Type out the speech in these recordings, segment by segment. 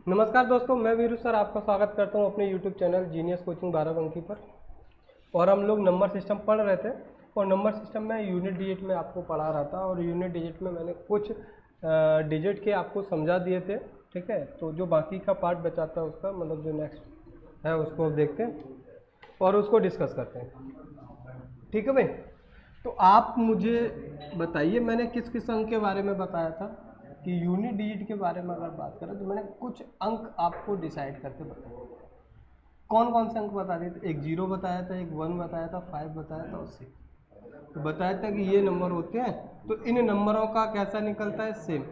नमस्कार दोस्तों, मैं वीरू सर आपका स्वागत करता हूं अपने YouTube चैनल जीनियस कोचिंग 12 पर। और हम लोग नंबर सिस्टम पढ़ रहे थे और नंबर सिस्टम में यूनिट डिजिट में आपको पढ़ा रहा था और यूनिट डिजिट में मैंने कुछ डिजिट के आपको समझा दिए थे। ठीक है, तो जो बाकी का पार्ट बचाता है उसका मतलब जो नेक्स्ट है उसको अब देखते हैं और उसको डिस्कस करते हैं। ठीक है भाई, तो आप मुझे बताइए मैंने किस किस अंक के बारे में बताया था कि यूनिट डिजिट के बारे में अगर बात करें तो मैंने कुछ अंक आपको डिसाइड करके बताया। कौन कौन से अंक बता दिए थे? एक 0 बताया था, एक 1 बताया था, 5 बताया था और 6। तो बताया था कि ये नंबर होते हैं, तो इन नंबरों का कैसा निकलता है? सेम,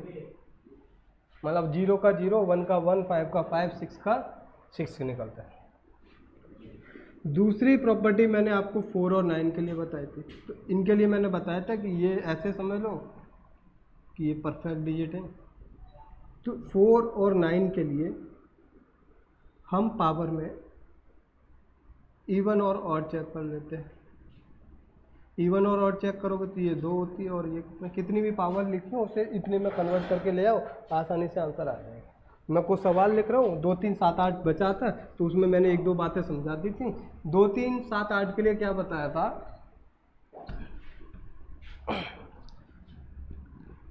मतलब 0 का 0, 1 का 1, 5 का 5, 6 का 6 निकलता है। दूसरी प्रॉपर्टी मैंने आपको 4 और 9 के लिए बताई थी। तो इनके लिए मैंने बताया था कि ये ऐसे समझ लो कि ये परफेक्ट डिजिट है। तो 4 और 9 के लिए हम पावर में इवन और ऑड चेक कर लेते हैं। इवन और ऑड चेक करोगे तो ये 2 होती है और ये कितनी भी पावर लिखी हो उसे इतने में कन्वर्ट करके ले आओ, आसानी से आंसर आ जाएगा। मैं कुछ सवाल लिख रहा हूँ, 2 3 7 8 बचा था तो उसमें मैंने 1 2 बातें समझा दी थी। 2 3 7 8 के लिए क्या बताया था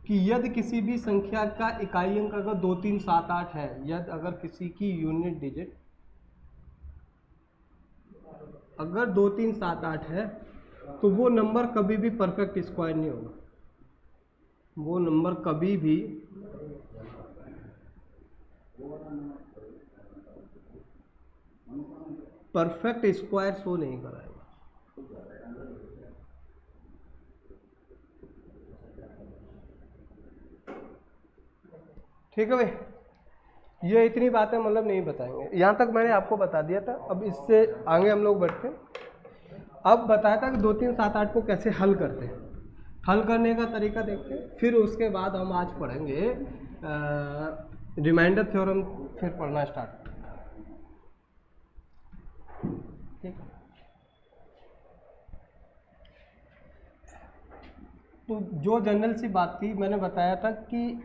कि यदि किसी भी संख्या का इकाई अंक अगर 2 3 7 8 है, यदि अगर किसी की यूनिट डिजिट अगर 2 3 7 8 है तो वो नंबर कभी भी परफेक्ट स्क्वायर नहीं होगा। वो नंबर कभी भी परफेक्ट स्क्वायर शो नहीं कराएगा। ठीक है भाई, ये इतनी बातें मतलब नहीं बताएंगे, यहाँ तक मैंने आपको बता दिया था। अब इससे आगे हम लोग बढ़ते हैं। अब बताया था कि 2 3 7 8 को कैसे हल करते हैं, हल करने का तरीका देखते हैं। फिर उसके बाद हम आज पढ़ेंगे रिमाइंडर थ्योरम, फिर पढ़ना स्टार्ट। ठीक, तो जो जनरल सी बात थी मैंने बताया था कि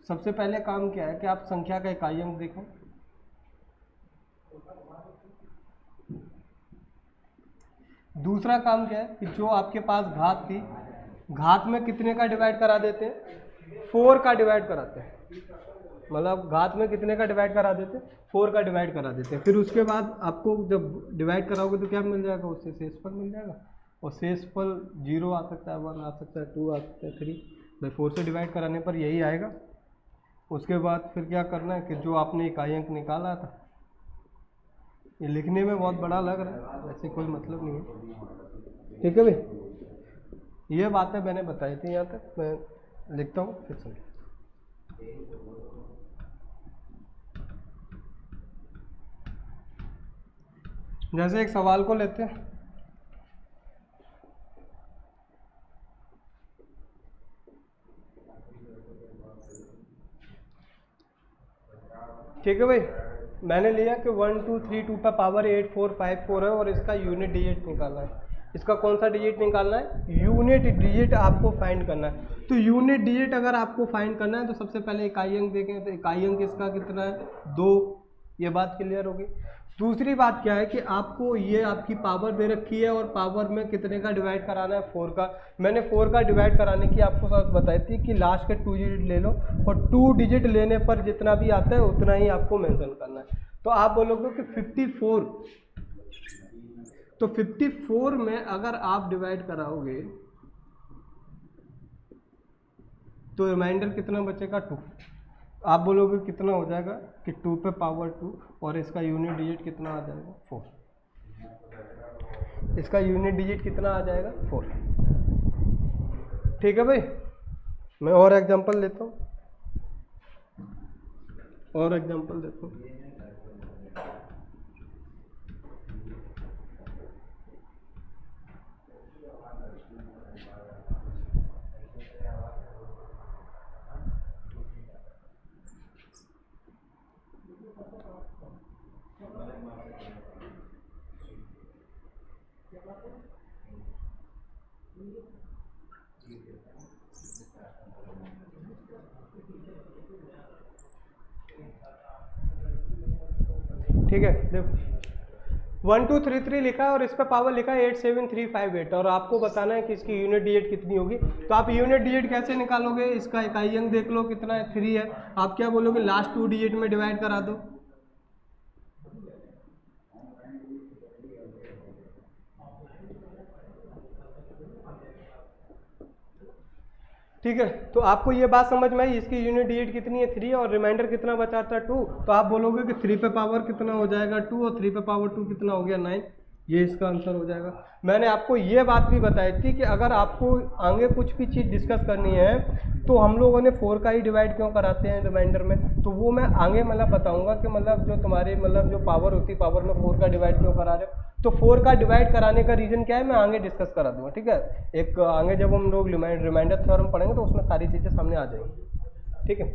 सबसे पहले काम क्या है कि आप संख्या का इकाई अंक देखें। दूसरा काम क्या है कि जो आपके पास घात थी, घात में कितने का डिवाइड करा देते हैं? 4 का डिवाइड कराते हैं। मतलब घात में कितने का डिवाइड करा देते हैं? 4 का डिवाइड करा देते हैं। फिर उसके बाद आपको जब डिवाइड कराओगे तो क्या मिल जाएगा? उससे शेषफल मिल जाएगा और शेषफल 0 आ सकता है, 1 आ सकता है, 2 आ सकता है, 3। भाई 4 से डिवाइड कराने पर यही आएगा। उसके बाद फिर क्या करना है कि जो आपने इकाई अंक निकाला था, ये लिखने में बहुत बड़ा लग रहा है, वैसे कोई मतलब नहीं है। ठीक है भाई, ये बातें मैंने बताई थी। यहाँ तक मैं लिखता हूँ, फिर सुनिए। जैसे एक सवाल को लेते हैं। ठीक है भाई, मैंने लिया कि 1 2 3 2 का पावर 8 4 5 4 है और इसका यूनिट डिजिट निकालना है। इसका कौन सा डिजिट निकालना है? यूनिट डिजिट आपको फाइंड करना है। तो यूनिट डिजिट अगर आपको फाइंड करना है तो सबसे पहले इकाई अंक देखें। तो इकाई अंक इसका कितना है? 2। ये बात क्लियर होगी। दूसरी बात क्या है कि आपको ये आपकी पावर दे रखी है और पावर में कितने का डिवाइड कराना है? 4 का। मैंने 4 का डिवाइड कराने की आपको सब बताई थी कि लास्ट के 2 डिजिट ले लो और 2 डिजिट लेने पर जितना भी आता है उतना ही आपको मेंशन करना है। तो आप बोलोगे कि 54, तो 54 में अगर आप डिवाइड कराओगे तो रिमाइंडर कितना बचेगा? 2। आप बोलोगे कितना हो जाएगा कि 2 पे पावर 2 और इसका यूनिट डिजिट कितना आ जाएगा? 4। इसका यूनिट डिजिट कितना आ जाएगा? 4। ठीक है भाई, मैं और एग्जांपल लेता हूँ, और एग्जांपल देता हूँ। ठीक है, देखो 1233 लिखा है और इस पर पावर लिखा है 87358 और आपको बताना है कि इसकी यूनिट डिजिट कितनी होगी। तो आप यूनिट डिजिट कैसे निकालोगे, इसका इकाई अंक देख लो कितना है, 3 है। आप क्या बोलोगे, लास्ट 2 डिजिट में डिवाइड करा दो। ठीक है, तो आपको ये बात समझ में आई, इसकी यूनिट डिजिट कितनी है 3 और रिमाइंडर कितना बचाता है 2। तो आप बोलोगे कि 3 पे पावर कितना हो जाएगा 2 और 3 पे पावर 2 कितना हो गया 9। ये इसका आंसर हो जाएगा। मैंने आपको ये बात भी बताई थी कि अगर आपको आगे कुछ भी चीज़ डिस्कस करनी है तो हम लोगों ने 4 का ही डिवाइड क्यों कराते हैं रिमाइंडर में, तो वो मैं आगे मतलब बताऊंगा कि मतलब जो तुम्हारी मतलब जो पावर होती है पावर में 4 का डिवाइड क्यों करा रहे हो। तो 4 का डिवाइड कराने का रीज़न क्या है मैं आगे डिस्कस करा दूंगा। ठीक है, एक आगे जब हम लोग रिमाइंडर थ्योरम पढ़ेंगे तो उसमें सारी चीज़ें सामने आ जाएंगी। ठीक है,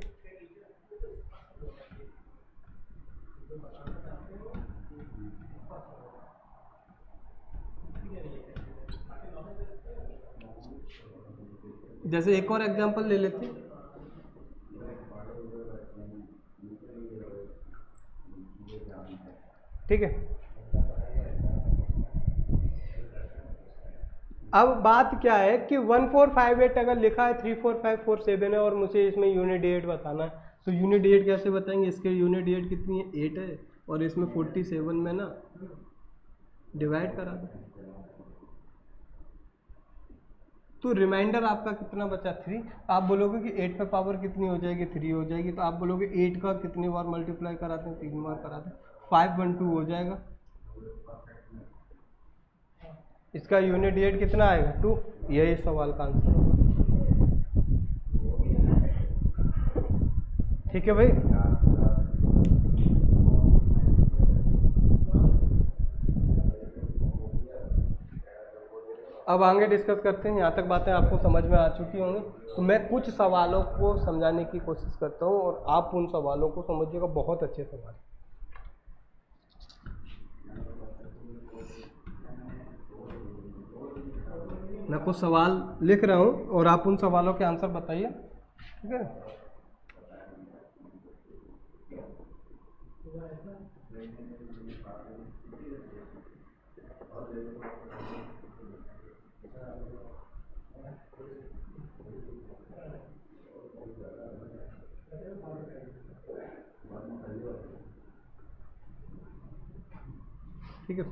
जैसे एक और एग्जांपल ले लेते हैं। ठीक है, अब बात क्या है कि 1458 अगर लिखा है 34547 है और मुझे इसमें यूनिट डिजिट बताना है, तो यूनिट डिजिट कैसे बताएंगे, इसके यूनिट डिजिट कितनी है 8 है और इसमें 47 में ना डिवाइड करा दो, तो रिमाइंडर आपका कितना बचा 3। आप बोलोगे कि 8 पे पावर कितनी हो जाएगी 3 हो जाएगी, तो आप बोलोगे 8 का कितनी बार मल्टीप्लाई कराते हैं 3 बार कराते हैं, 512 हो जाएगा। इसका यूनिट डिजिट कितना आएगा 2। यही सवाल का आंसर होगा। ठीक है भाई, अब आगे डिस्कस करते हैं। यहाँ तक बातें आपको समझ में आ चुकी होंगी, तो मैं कुछ सवालों को समझाने की कोशिश करता हूँ और आप उन सवालों को समझिएगा, बहुत अच्छे सवाल। मैं कुछ सवाल लिख रहा हूँ और आप उन सवालों के आंसर बताइए। ठीक है, ठीक है,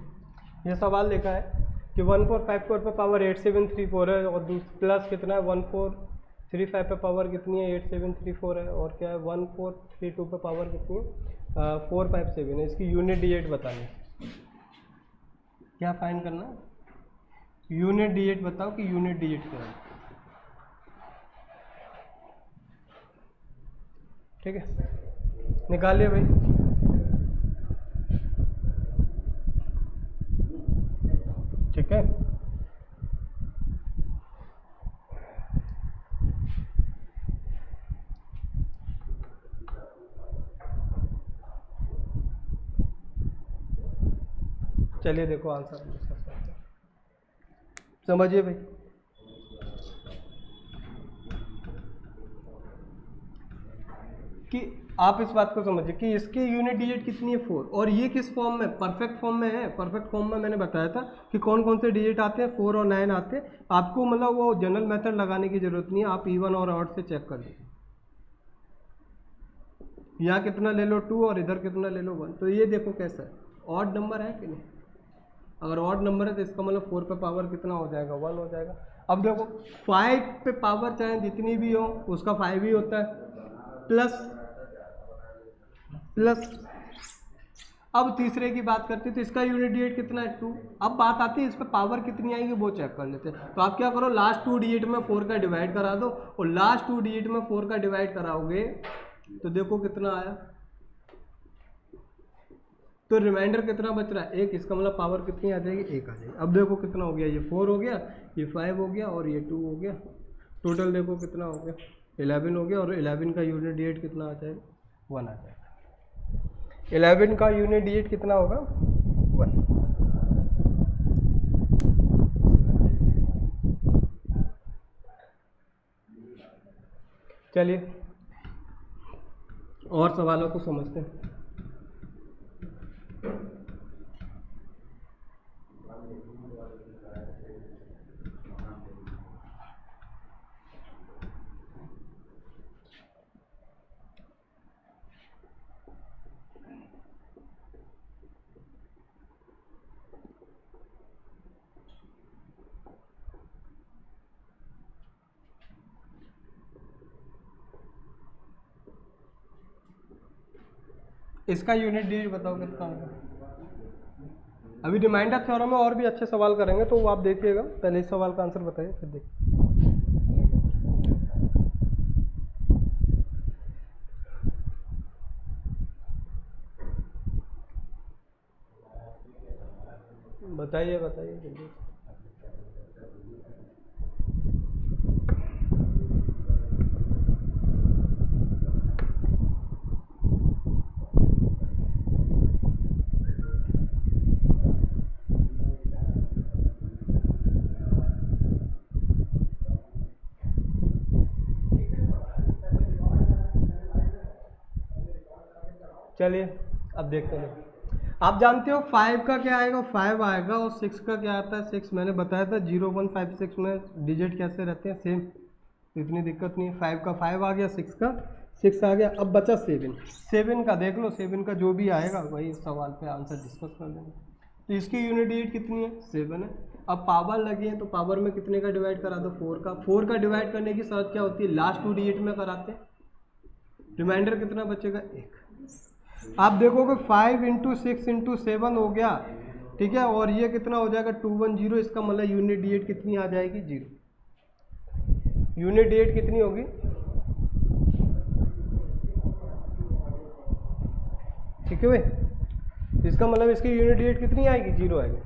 ये सवाल लिखा है कि 1454 पे पावर 8734 है और प्लस कितना है 1435 पे पावर कितनी है 8734 है और क्या है 1432 पे पावर कितनी है 457 है। इसकी यूनिट डिजिट बतानी है। क्या फाइंड करना है, यूनिट डिजिट बताओ कि यूनिट डिजिट क्या है। ठीक है, निकालिए भाई। ठीक है, चलिए देखो आंसर डिस्कस करते हैं, समझिए भाई। कि आप इस बात को समझिए कि इसकी यूनिट डिजिट कितनी है 4 और ये किस फॉर्म में, परफेक्ट फॉर्म में है। परफेक्ट फॉर्म में मैंने बताया था कि कौन कौन से डिजिट आते हैं 4 और 9 आते हैं। आपको मतलब वो जनरल मेथड लगाने की जरूरत नहीं है, आप इवन और ऑड से चेक कर लीजिए। यहाँ कितना ले लो 2 और इधर कितना ले लो 1, तो ये देखो कैसा है, ऑड नंबर है कि नहीं। अगर ऑड नंबर है तो इसका मतलब 4 पे पावर कितना हो जाएगा 1 हो जाएगा। अब देखो 5 पे पावर चाहे जितनी भी हो उसका 5 ही होता है, प्लस अब तीसरे की बात करते हैं तो इसका यूनिट डिजिट कितना है 2। अब बात आती है इस पर पावर कितनी आएगी वो चेक कर लेते हैं। तो आप क्या करो, लास्ट 2 डिजिट में 4 का डिवाइड करा दो और लास्ट 2 डिजिट में 4 का डिवाइड कराओगे तो देखो कितना आया, तो रिमाइंडर कितना बच रहा है 1। इसका मतलब पावर कितनी आ जाएगी 1 आ जाएगी। अब देखो कितना हो गया, ये 4 हो गया, ये 5 हो गया और ये 2 हो गया, टोटल देखो कितना हो गया 11 हो गया और 11 का यूनिट डिजिट कितना आ जाएगा 1 आ जाएगा। 11 का यूनिट डिजिट कितना होगा 1। चलिए और सवालों को समझते हैं। इसका यूनिट डिजिट बताओ कितना होगा। अभी रिमाइंडर थ्योरम में और भी अच्छे सवाल करेंगे तो वो आप देखिएगा, पहले इस सवाल का आंसर बताइए फिर देखिए। बताइए बताइए जल्दी। चलिए अब देखते हैं। आप जानते हो 5 का क्या आएगा, 5 आएगा, और 6 का क्या आता है 6। मैंने बताया था 0 1 5 6 में डिजिट कैसे रहते हैं सेम, इतनी दिक्कत नहीं है। 5 का 5 आ गया, 6 का 6 आ गया। अब बचा 7 का देख लो, 7 का जो भी आएगा वही सवाल पे आंसर डिस्कस कर लेंगे। तो इसकी यूनिट डिजिट कितनी है, 7 है। अब पावर लगी है तो पावर में कितने का डिवाइड करा दो, 4 का। 4 का डिवाइड करने की शर्त क्या होती है, लास्ट 2 डिजिट में कराते हैं। रिमाइंडर कितना बचेगा, 1। आप देखोगे 5 × 6 × 7 हो गया, ठीक है, और ये कितना हो जाएगा 210। इसका मतलब यूनिट डिजिट कितनी आ जाएगी, 0। यूनिट डिजिट कितनी होगी, ठीक है भाई। इसका मतलब इसकी यूनिट डिजिट कितनी आएगी, 0 आएगी।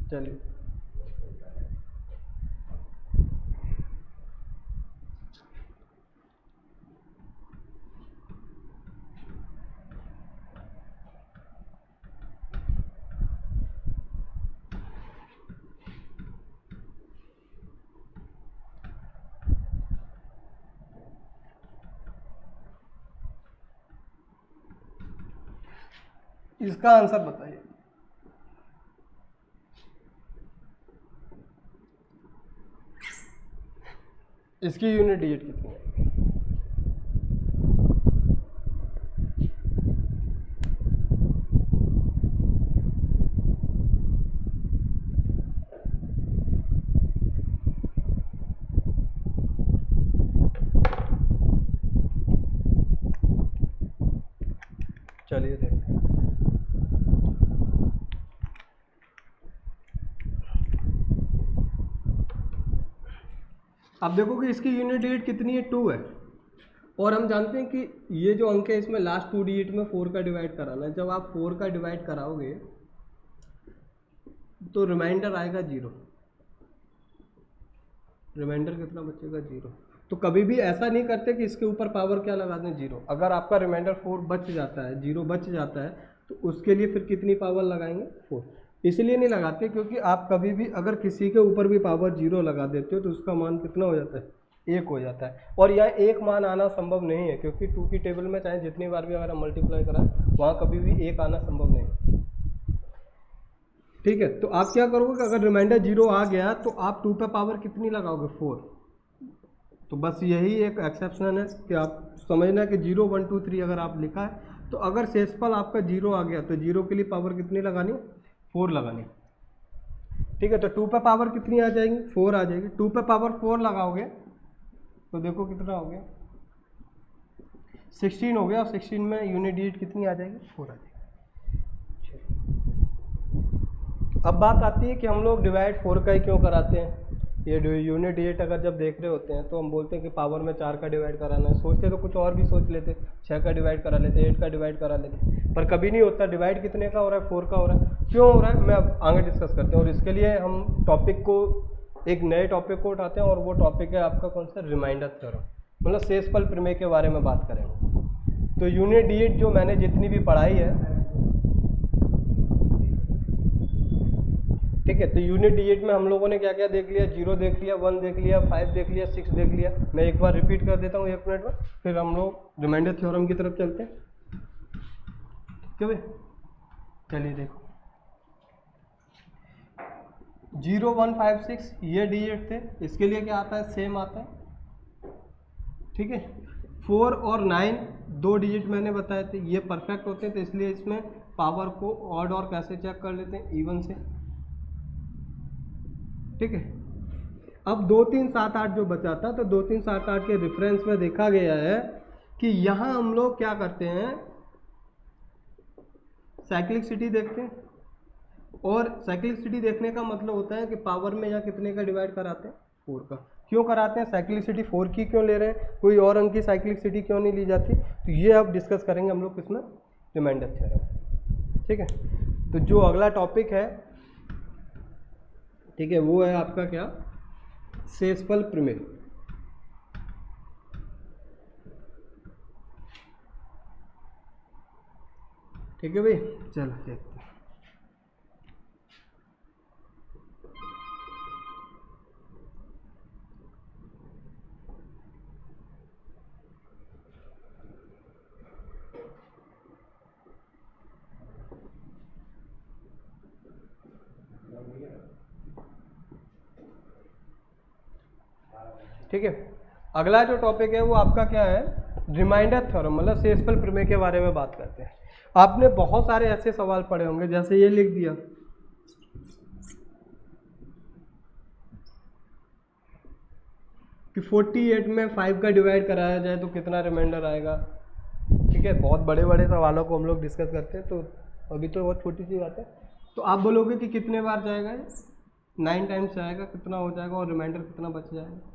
चलिए इसका आंसर बताइए। इसकी यूनिट डिजिट कितनी है, चलिए देखते हैं। अब देखो कि इसकी यूनिट डिजिट कितनी है, 2 है। और हम जानते हैं कि ये जो अंक है इसमें लास्ट 2 डिजिट में 4 का डिवाइड कराना है। जब आप 4 का डिवाइड कराओगे तो रिमाइंडर आएगा 0। रिमाइंडर कितना बचेगा, 0। तो कभी भी ऐसा नहीं करते कि इसके ऊपर पावर क्या लगा दें, 0। अगर आपका रिमाइंडर 4 बच जाता है, 0 बच जाता है, तो उसके लिए फिर कितनी पावर लगाएंगे, 4। इसलिए नहीं लगाते क्योंकि आप कभी भी अगर किसी के ऊपर भी पावर 0 लगा देते हो तो उसका मान कितना हो जाता है, 1 हो जाता है। और यहाँ 1 मान आना संभव नहीं है क्योंकि 2 की टेबल में चाहे जितनी बार भी अगर हम मल्टीप्लाई कराएं वहाँ कभी भी 1 आना संभव नहीं है, ठीक है। तो आप क्या करोगे कि अगर रिमाइंडर 0 आ गया तो आप 2 पे पावर कितनी लगाओगे, 4। तो बस यही एक एक्सेप्शन है कि आप समझना कि 0 1 2 3 अगर आप लिखा है तो अगर शेषफल आपका 0 आ गया तो 0 के लिए पावर कितनी लगानी, 4 लगानी, ठीक है। तो 2 पे पावर कितनी आ जाएगी, 4 आ जाएगी। 2 पे पावर 4 लगाओगे तो देखो कितना हो गया, 16 हो गया। और 16 में यूनिट डिजिट कितनी आ जाएगी, 4 आ जाएगी। अब बात आती है कि हम लोग डिवाइड 4 का ही क्यों कराते हैं। ये यूनिट डिजिट अगर जब देख रहे होते हैं तो हम बोलते हैं कि पावर में 4 का डिवाइड कराना है। सोचते तो कुछ और भी सोच लेते, 6 का डिवाइड करा लेते, 8 का डिवाइड करा लेते, पर कभी नहीं होता। डिवाइड कितने का हो रहा है, 4 का हो रहा है। क्यों हो रहा है मैं अब आगे डिस्कस करते हैं। और इसके लिए हम टॉपिक को, एक नए टॉपिक को उठाते हैं और वो टॉपिक है आपका कौन सा, रिमाइंडर थ्योरम, मतलब शेषफल प्रमेय के बारे में बात करेंगे। तो यूनिट डिजिट जो मैंने जितनी भी पढ़ाई है, ठीक है, तो यूनिट डिजिट में हम लोगों ने क्या क्या देख लिया, 0 देख लिया, 1 देख लिया, 5 देख लिया, 6 देख लिया। मैं एक बार रिपीट कर देता हूँ 1 मिनट में, फिर हम लोग रिमाइंडर थ्योरम की तरफ चलते हैं, ठीक है। चलिए देखो 0 1 5 6 ये डिजिट थे, इसके लिए क्या आता है, सेम आता है, ठीक है। 4 और 9 2 डिजिट मैंने बताए थे, ये परफेक्ट होते हैं, तो इसलिए इसमें पावर को ऑड और कैसे चेक कर लेते हैं, इवन से, ठीक है। अब 2 3 7 8 जो बचा था, तो 2 3 7 8 के रेफरेंस में देखा गया है कि यहाँ हम लोग क्या करते हैं, साइक्लिसिटी देखते हैं। और साइक्लिसिटी देखने का मतलब होता है कि पावर में यहाँ कितने का डिवाइड कराते हैं, 4 का। क्यों कराते हैं, साइक्लिसिटी 4 की क्यों ले रहे हैं, कोई और अंक की साइक्लिसिटी क्यों नहीं ली जाती, तो ये अब डिस्कस करेंगे हम लोग किसमें, रिमाइंडर थ्योरम। ठीक है, तो जो अगला टॉपिक है, ठीक है, वो है आपका क्या, शेषफल प्रमेय। ठीक है भाई, चलो देखते हैं। ठीक है, अगला जो टॉपिक है वो आपका क्या है, रिमाइंडर थ्योरम, मतलब शेषफल प्रमेय के बारे में बात करते हैं। आपने बहुत सारे ऐसे सवाल पढ़े होंगे, जैसे ये लिख दिया कि 48 में 5 का डिवाइड कराया जाए तो कितना रिमाइंडर आएगा। ठीक है, बहुत बड़े बड़े सवालों को हम लोग डिस्कस करते हैं, तो अभी तो बहुत छोटी सी बात है। तो आप बोलोगे कि कितने बार जाएगा, 9 टाइम्स जाएगा, कितना हो जाएगा और रिमाइंडर कितना बच जाएगा।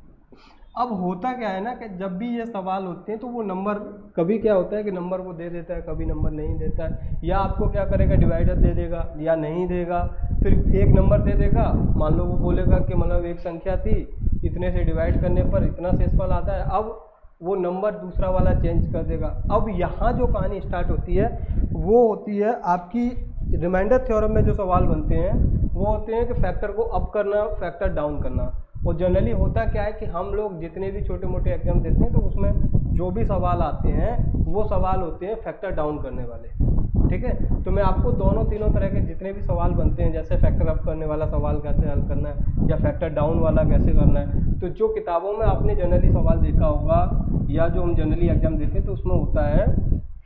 अब होता क्या है ना कि जब भी ये सवाल होते हैं तो वो नंबर, कभी क्या होता है कि नंबर वो दे देता है, कभी नंबर नहीं देता है, या आपको क्या करेगा, डिवाइडर दे देगा या नहीं देगा, फिर एक नंबर दे देगा। मान लो वो बोलेगा कि मतलब एक संख्या थी, इतने से डिवाइड करने पर इतना शेषफल आता है, अब वो नंबर दूसरा वाला चेंज कर देगा। अब यहाँ जो कहानी स्टार्ट होती है वो होती है आपकी रिमाइंडर थ्योरम में जो सवाल बनते हैं वो होते हैं कि फैक्टर को अप करना, फैक्टर डाउन करना। और जनरली होता क्या है कि हम लोग जितने भी छोटे मोटे एग्जाम देते हैं तो उसमें जो भी सवाल आते हैं वो सवाल होते हैं फैक्टर डाउन करने वाले। ठीक है, तो मैं आपको दोनों तीनों तरह के जितने भी सवाल बनते हैं, जैसे फैक्टर अप करने वाला सवाल कैसे हल करना है या फैक्टर डाउन वाला कैसे करना है, तो जो किताबों में आपने जनरली सवाल देखा होगा या जो हम जनरली एग्जाम देते हैं तो उसमें होता है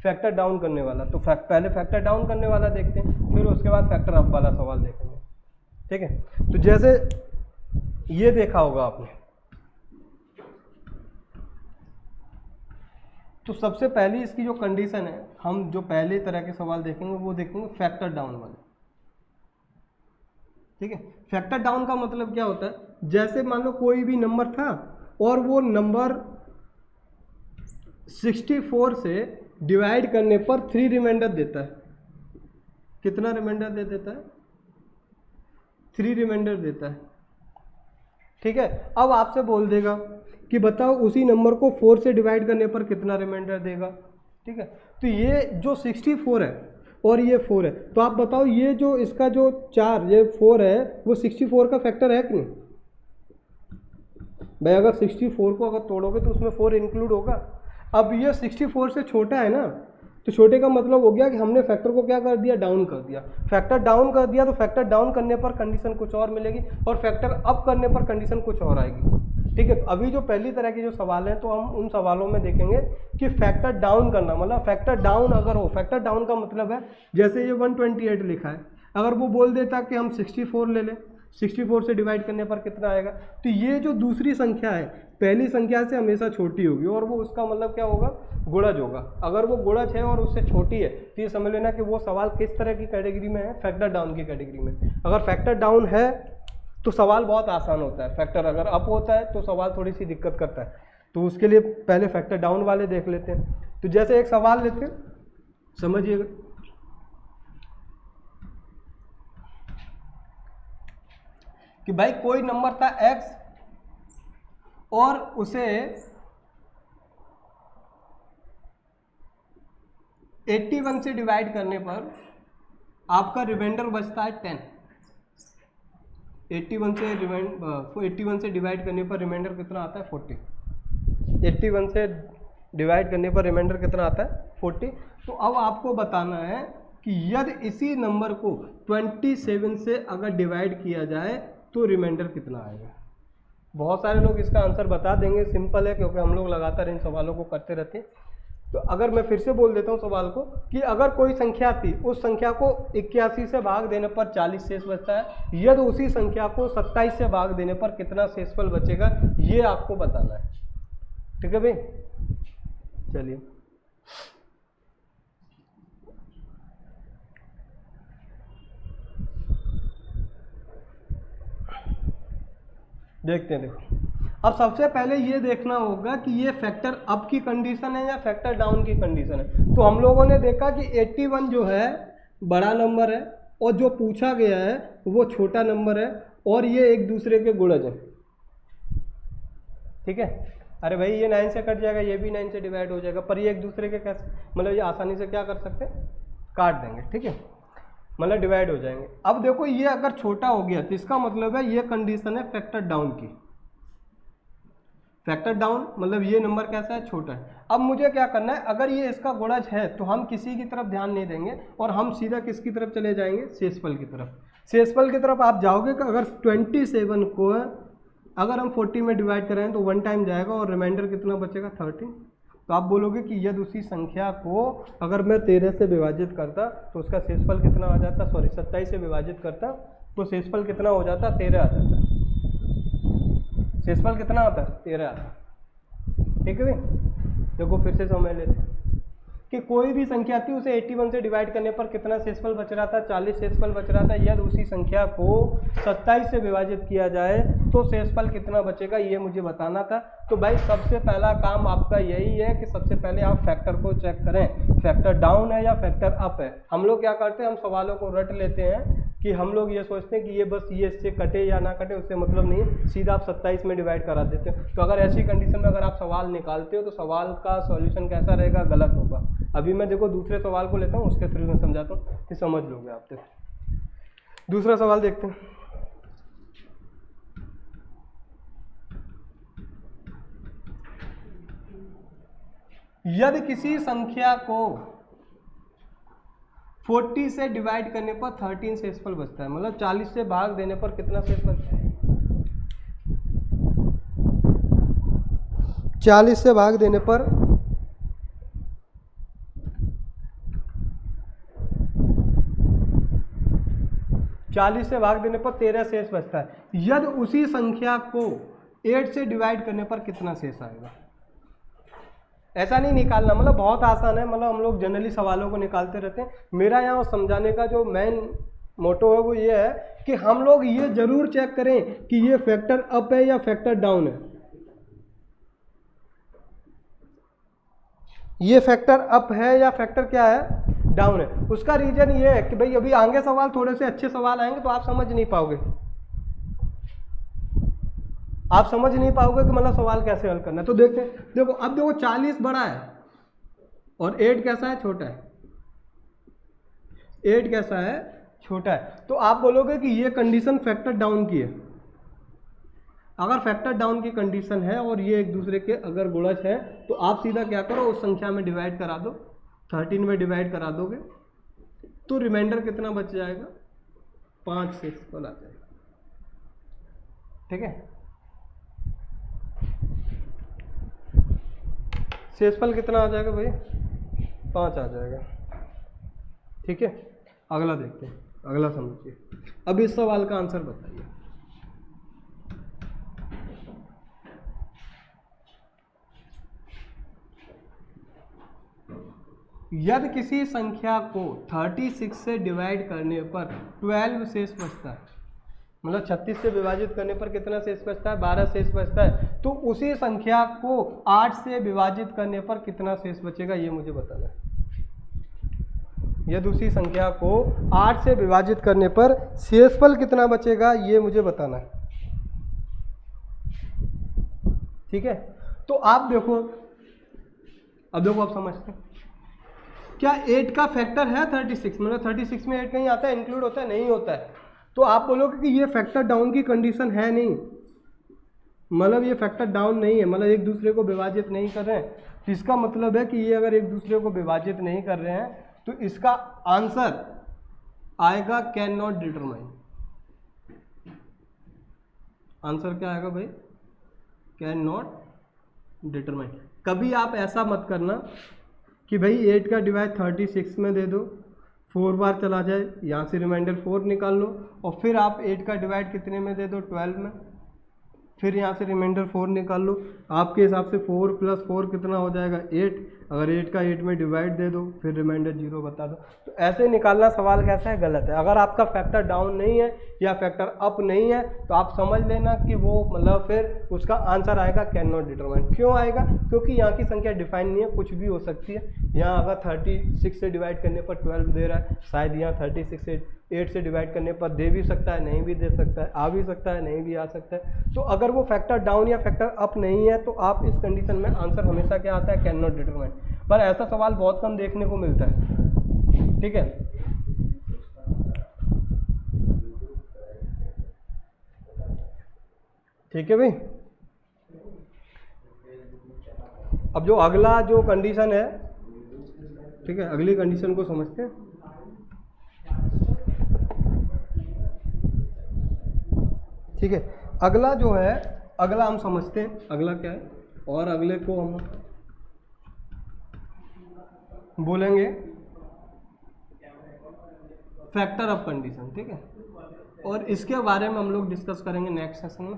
फैक्टर डाउन करने वाला। तो पहले फैक्टर डाउन करने वाला देखते हैं, फिर उसके बाद फैक्टर अप वाला सवाल देखेंगे। ठीक है, तो जैसे ये देखा होगा आपने, तो सबसे पहली इसकी जो कंडीशन है, हम जो पहले तरह के सवाल देखेंगे वो देखेंगे फैक्टर डाउन वाले। ठीक है, फैक्टर डाउन का मतलब क्या होता है, जैसे मान लो कोई भी नंबर था और वो नंबर 64 से डिवाइड करने पर 3 रिमाइंडर देता है। कितना रिमाइंडर दे देता है, 3 रिमाइंडर देता है। ठीक है, अब आपसे बोल देगा कि बताओ उसी नंबर को 4 से डिवाइड करने पर कितना रिमाइंडर देगा। ठीक है, तो ये जो 64 है और ये 4 है, तो आप बताओ ये जो इसका जो 4 ये 4 है वो 64 का फैक्टर है कि नहीं भाई। अगर 64 को अगर तोड़ोगे तो उसमें 4 इंक्लूड होगा। अब ये 64 से छोटा है ना, तो छोटे का मतलब हो गया कि हमने फैक्टर को क्या कर दिया, डाउन कर दिया। फैक्टर डाउन कर दिया तो फैक्टर डाउन करने पर कंडीशन कुछ और मिलेगी और फैक्टर अप करने पर कंडीशन कुछ और आएगी। ठीक है, तो अभी जो पहली तरह के जो सवाल हैं तो हम उन सवालों में देखेंगे कि फैक्टर डाउन करना, मतलब फैक्टर डाउन अगर हो, फैक्टर डाउन का मतलब है जैसे ये 128 लिखा है, अगर वो बोल देता कि हम 64 ले लें, 64 से डिवाइड करने पर कितना आएगा, तो ये जो दूसरी संख्या है पहली संख्या से हमेशा छोटी होगी और वो उसका मतलब क्या होगा, गुणज होगा। अगर वो गुणज है और उससे छोटी है तो ये समझ लेना कि वो सवाल किस तरह की कैटेगरी में है, फैक्टर डाउन की कैटेगरी में। अगर फैक्टर डाउन है तो सवाल बहुत आसान होता है, फैक्टर अगर अप होता है तो सवाल थोड़ी सी दिक्कत करता है। तो उसके लिए पहले फैक्टर डाउन वाले देख लेते हैं। तो जैसे एक सवाल लेते हैं, समझिएगा, कि भाई कोई नंबर था x और उसे 81 से डिवाइड करने पर आपका रिमाइंडर बचता है 10। 81 से डिवाइड करने पर रिमाइंडर कितना आता है, 40। 81 से डिवाइड करने पर रिमाइंडर कितना आता है, 40। तो अब आपको बताना है कि यदि इसी नंबर को 27 से अगर डिवाइड किया जाए तो रिमाइंडर कितना आएगा। बहुत सारे लोग इसका आंसर बता देंगे, सिंपल है क्योंकि हम लोग लगातार इन सवालों को करते रहते हैं। तो अगर मैं फिर से बोल देता हूँ सवाल को कि अगर कोई संख्या थी, उस संख्या को 81 से भाग देने पर 40 शेष बचता है, यदि उसी संख्या को 27 से भाग देने पर कितना शेषफल बचेगा, ये आपको बताना है। ठीक है भाई, चलिए देखते हैं। देखो, अब सबसे पहले ये देखना होगा कि ये फैक्टर अप की कंडीशन है या फैक्टर डाउन की कंडीशन है। तो हम लोगों ने देखा कि 81 जो है बड़ा नंबर है और जो पूछा गया है वो छोटा नंबर है और ये एक दूसरे के गुणज हैं। ठीक है, अरे भाई ये 9 से कट जाएगा, ये भी 9 से डिवाइड हो जाएगा, पर ये एक दूसरे के कैसे, मतलब ये आसानी से क्या कर सकते हैं, काट देंगे। ठीक है, मतलब डिवाइड हो जाएंगे। अब देखो ये अगर छोटा हो गया तो इसका मतलब है ये कंडीशन है फैक्टर डाउन की। फैक्टर डाउन मतलब ये नंबर कैसा है, छोटा है। अब मुझे क्या करना है, अगर ये इसका गुणज है तो हम किसी की तरफ ध्यान नहीं देंगे और हम सीधा किसकी तरफ चले जाएंगे, शेषफल की तरफ। शेषफल की तरफ आप जाओगे कि अगर 27 को अगर हम 40 में डिवाइड करें तो 1 टाइम जाएगा और रिमाइंडर कितना बचेगा, 13। तो आप बोलोगे कि यदि उसी संख्या को अगर मैं 13 से विभाजित करता तो उसका शेषफल कितना आ जाता, सॉरी 27 से विभाजित करता तो शेषफल कितना हो जाता, 13 आ जाता। शेषफल कितना आता है, 13 आता है। ठीक है भाई, देखो फिर से समझ लेते हैं कि कोई भी संख्या थी उसे 81 से डिवाइड करने पर कितना शेषफल बच रहा था, 40 शेषफल बच रहा था। यदि उसी संख्या को 27 से विभाजित किया जाए तो शेषफल कितना बचेगा, ये मुझे बताना था। तो भाई सबसे पहला काम आपका यही है कि सबसे पहले आप फैक्टर को चेक करें, फैक्टर डाउन है या फैक्टर अप है। हम लोग क्या करते हैं, हम सवालों को रट लेते हैं कि हम लोग ये सोचते हैं कि ये बस ये इससे कटे या ना कटे उससे मतलब नहीं है, सीधा आप 27 में डिवाइड करा देते हो। तो अगर ऐसी कंडीशन में अगर आप सवाल निकालते हो तो सवाल का सॉल्यूशन कैसा रहेगा, गलत होगा। अभी मैं देखो दूसरे सवाल को लेता हूँ, उसके थ्रू मैं समझाता हूँ कि समझ लोगे आप। देखो दूसरा सवाल देखते हैं। यदि किसी संख्या को 40 से डिवाइड करने पर 13 शेषफल बचता है, मतलब 40 से भाग देने पर कितना शेष बचता है, 40 से भाग देने पर 40 से भाग देने पर 13 शेष बचता है। यदि उसी संख्या को 8 से डिवाइड करने पर कितना शेष आएगा। ऐसा नहीं निकालना, मतलब बहुत आसान है, मतलब हम लोग जनरली सवालों को निकालते रहते हैं। मेरा यहाँ समझाने का जो मेन मोटो है वो ये है कि हम लोग ये जरूर चेक करें कि ये फैक्टर अप है या फैक्टर डाउन है। ये फैक्टर अप है या फैक्टर क्या है, डाउन है। उसका रीजन ये है कि भाई अभी आगे सवाल थोड़े से अच्छे सवाल आएंगे तो आप समझ नहीं पाओगे, आप समझ नहीं पाओगे कि मतलब सवाल कैसे हल करना है। तो देखते हैं, देखो अब देखो 40 बड़ा है और 8 कैसा है, छोटा है। 8 कैसा है, छोटा है। तो आप बोलोगे कि ये कंडीशन फैक्टर डाउन की है। अगर फैक्टर डाउन की कंडीशन है और ये एक दूसरे के अगर गुणज है तो आप सीधा क्या करो, उस संख्या में डिवाइड करा दो, 13 में डिवाइड करा दोगे तो रिमाइंडर कितना बच जाएगा, 5 शेषफल आ जाएगा। ठीक है, शेषफल कितना आ जाएगा भाई, 5 आ जाएगा। ठीक है, अगला देखते हैं, अगला समझिए। अब इस सवाल का आंसर बताइए। यदि किसी संख्या को 36 से डिवाइड करने पर 12 शेष बचता है, मतलब 36 से विभाजित करने पर कितना शेष बचता है, 12 शेष बचता है। तो उसी संख्या को 8 से विभाजित करने पर कितना शेष बचेगा, ये मुझे बताना है। यदि उसी संख्या को 8 से विभाजित करने पर शेषफल कितना बचेगा, ये मुझे बताना है। ठीक है, तो आप देखो, अब देखो आप समझते हैं क्या 8 का फैक्टर है 36, मतलब 36 में 8 कहीं आता है, इंक्लूड होता है, नहीं होता है। तो आप बोलोगे कि ये फैक्टर डाउन की कंडीशन है नहीं, मतलब ये फैक्टर डाउन नहीं है, मतलब एक दूसरे को विभाजित नहीं कर रहे हैं। तो इसका मतलब है कि ये अगर एक दूसरे को विभाजित नहीं कर रहे हैं तो इसका आंसर आएगा कैन नॉट डिटरमाइन। आंसर क्या आएगा भाई, कैन नॉट डिटरमाइन। कभी आप ऐसा मत करना कि भाई 8 का डिवाइड 36 में दे दो, 4 बार चला जाए, यहाँ से रिमाइंडर 4 निकाल लो और फिर आप 8 का डिवाइड कितने में दे दो, 12 में, फिर यहाँ से रिमाइंडर 4 निकाल लो। आपके हिसाब से 4 + 4 कितना हो जाएगा, 8। अगर 8 का 8 में डिवाइड दे दो, फिर रिमाइंडर 0 बता दो। तो ऐसे निकालना सवाल कैसा है, गलत है। अगर आपका फैक्टर डाउन नहीं है या फैक्टर अप नहीं है तो आप समझ लेना कि वो मतलब फिर उसका आंसर आएगा कैन नॉट डिटरमाइन। क्यों आएगा, क्योंकि यहाँ की संख्या डिफाइन नहीं है, कुछ भी हो सकती है। यहाँ अगर 36 से डिवाइड करने पर 12 दे रहा है, शायद यहाँ 36 से 8 से डिवाइड करने पर दे भी सकता है, नहीं भी दे सकता है, आ भी सकता है, नहीं भी आ सकता है। तो अगर वो फैक्टर डाउन या फैक्टर अप नहीं है तो आप इस कंडीशन में आंसर हमेशा क्या आता है, कैन नॉट डिटरमाइन। पर ऐसा सवाल बहुत कम देखने को मिलता है, ठीक है। ठीक है भाई। अब जो अगला जो कंडीशन है, ठीक है, अगली कंडीशन को समझते हैं। ठीक है, अगला जो है, अगला हम समझते हैं अगला क्या है, और अगले को हम बोलेंगे फैक्टर ऑफ कंडीशन। ठीक है, और इसके बारे में हम लोग डिस्कस करेंगे नेक्स्ट सेशन में।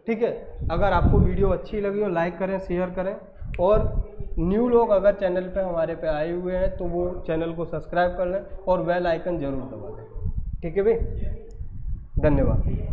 ठीक है, अगर आपको वीडियो अच्छी लगी हो लाइक करें, शेयर करें, और न्यू लोग अगर चैनल पे हमारे पे आए हुए हैं तो वो चैनल को सब्सक्राइब कर लें और बेल आइकन जरूर दबा दें। ठीक है भाई, धन्यवाद।